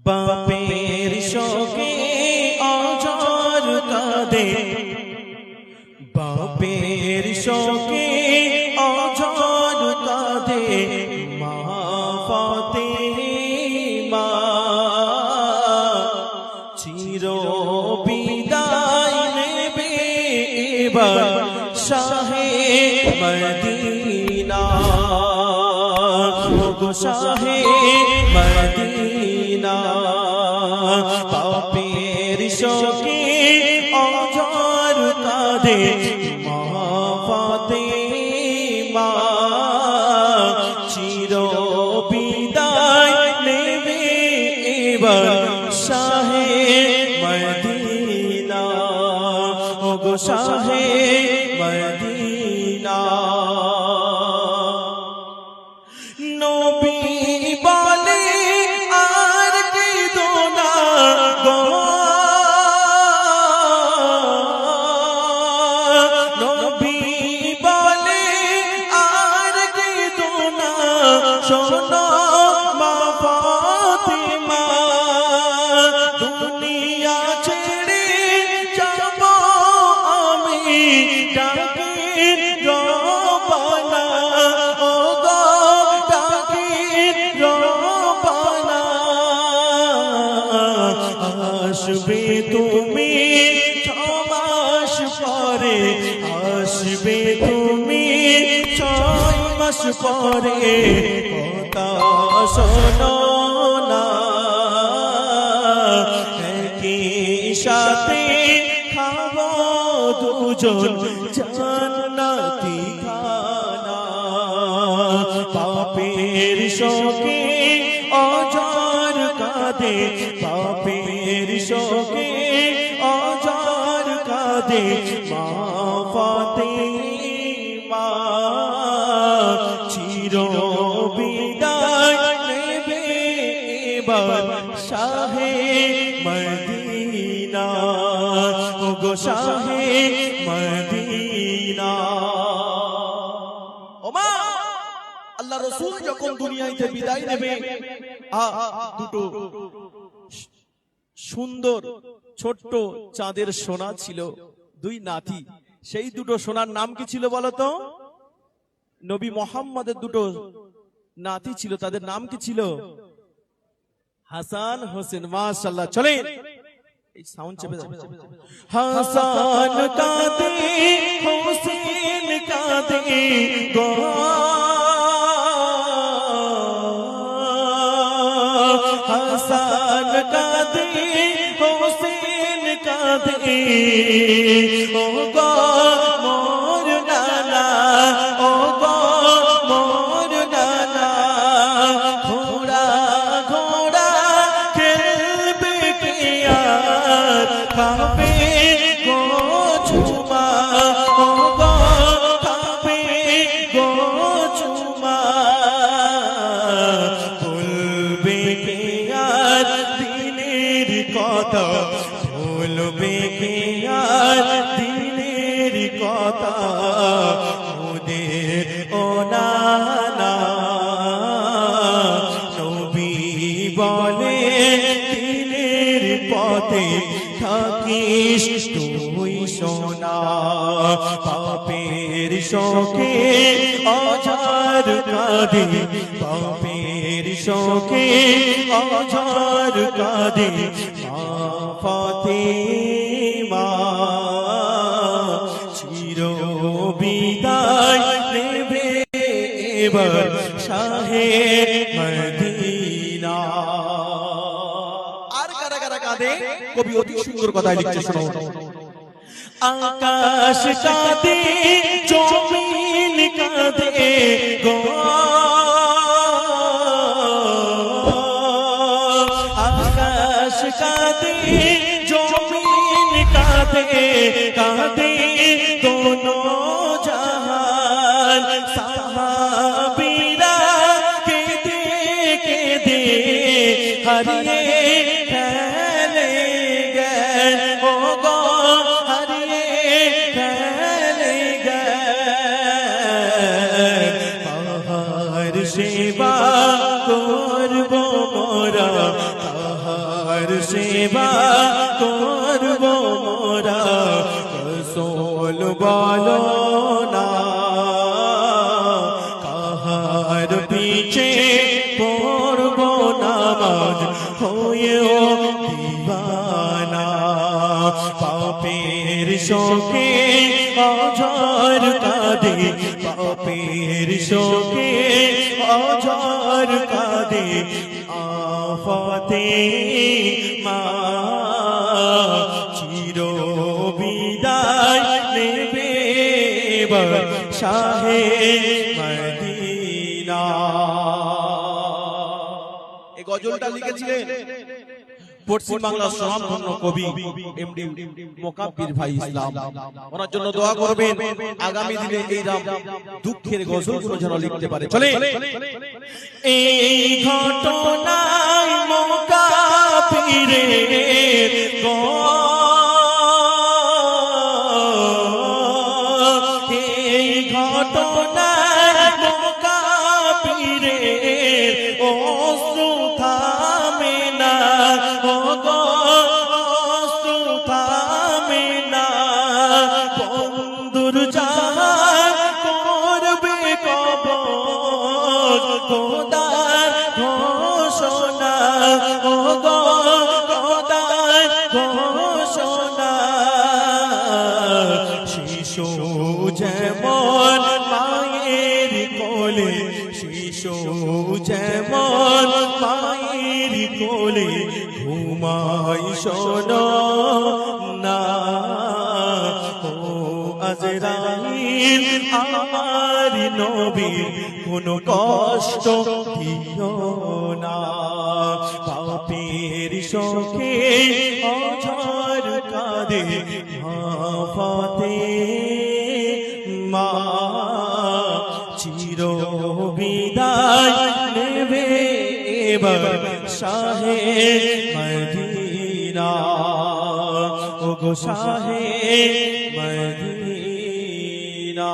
বাপের শোকে অঝর কাঁদে, বাপের শোকে অঝর কাঁদে মা ফাতেমা। চির বিদায় নেবে এবার শাহে মদিনা, গো শাহে মদিনা। বাপের শোকে অঝর কাঁদে মা ফাতেমা। চির বিদায় নেবে এবার শাহে মদিনা, গো শাহে মদিনা। নবী বলে আর কেঁদো না গো, নবী বলে আর কেঁদো না, শোনো মা ফাতেমা। দুনিয়া ছেড়ে যাব আমি, ডাকে রবানা, ও গো ডাকে রবানা। আসবে তুমি 6 মাস পরে, আসবে তুমি 6 মাস পরে। কথা শোনো না, একই সাথে খাবো দুজন জান্নাতি খানা। বাপের শোকে অঝর কাঁদে, বাপের শোকে অঝর কাঁদে মা ফাতেমা। চির বিদায় নেবে এবার শাহে মদিনা, গো শাহে মদিনা। ও মা, আল্লাহ রাসূল যখন দুনিয়াতে বিদায় নেবে, দুটো সুন্দর ছোট্ট চাঁদের সোনা ছিল, 2 নাতি। সেই দুটো সোনার নাম কি ছিল বলতো? নবী মুহাম্মদের দুটো নাতি ছিল, তাদের নাম কি ছিল? হাসান হোসেন। মাশাআল্লাহ, চলেন এই সাউন্ড চেপে যাবে। হাসান কাঁদে, হোসেন কাঁদে গো, হাসান কাঁদে, হোসেন কাঁদে। ও গো মোর নানা, ও গো মোর নানা। ঘোড়া ঘোড়া খেলবে কে আর, খাবে গো চুমা, ও গো খাবে গো চুমা। বলবে কে আর দিনের কথা, বলবে কে আর দিনের কথা। ওদের ও নানা, নবী বলে দিনের পথে থাকিস তুই সোনা। বাপের শোকে অঝর কাঁদে, বাপের শোকে অঝর কাঁদে মা ফাতেমা। চির বিদায় নেবে এবার শাহে মদিনা। আর কারা কারা কাঁদে? কবি অতি সুন্দর কথায় লিখছে, শোনো। আকাশ কাঁদে, জমিন কাঁদে গো, আকাশ কাঁদে, জমিন কাঁদে, কাঁদে দোনো জাহান। সাহাবীরা কেঁদে কেঁদে হারিয়ে ফেলে গেল, ও গো হারিয়ে ফেলে গেল। পাহাড় সেবা সেবা করব মোরা রাসূল বলো না কাহার পিছে পড়ব নামাজ হয়েও দিবানা পাপের শোকে অঝর কাঁদে পাপের শোকে অঝর কাঁদে আফতে মা চির বিদায় নেবে শাহে মদিনা। এই গজলটা লিখেছিলেন পশ্চিম বাংলার স্বনামধন্য কবি এমডি মোকাব্বির ভাই ইসলাম। ওনার জন্য দোয়া করবেন আগামী দিনে এই দুঃখের গজলগুলো যেন লিখতে পারে। চলে এই ঘটনায় মোকাব্বিরের এই ঘটনায় মোকাব্বিরের অশ্রু থামে না বন্ধুর জান করবে কবর খোদার ঘোষণা খোদার ঘোষণা শিশু যেমন মায়ের কোলে শিশু যেমন মায়ের কোলে ঘুমাই শোনো না ও আজরাইল আমার নবী কোনো কষ্ট দিও না পাপের শোকে অঝর কাঁদে আফতে মা চির বিদায় নেবে এবার শাহে মদিনা ও গো শাহে মদিনা।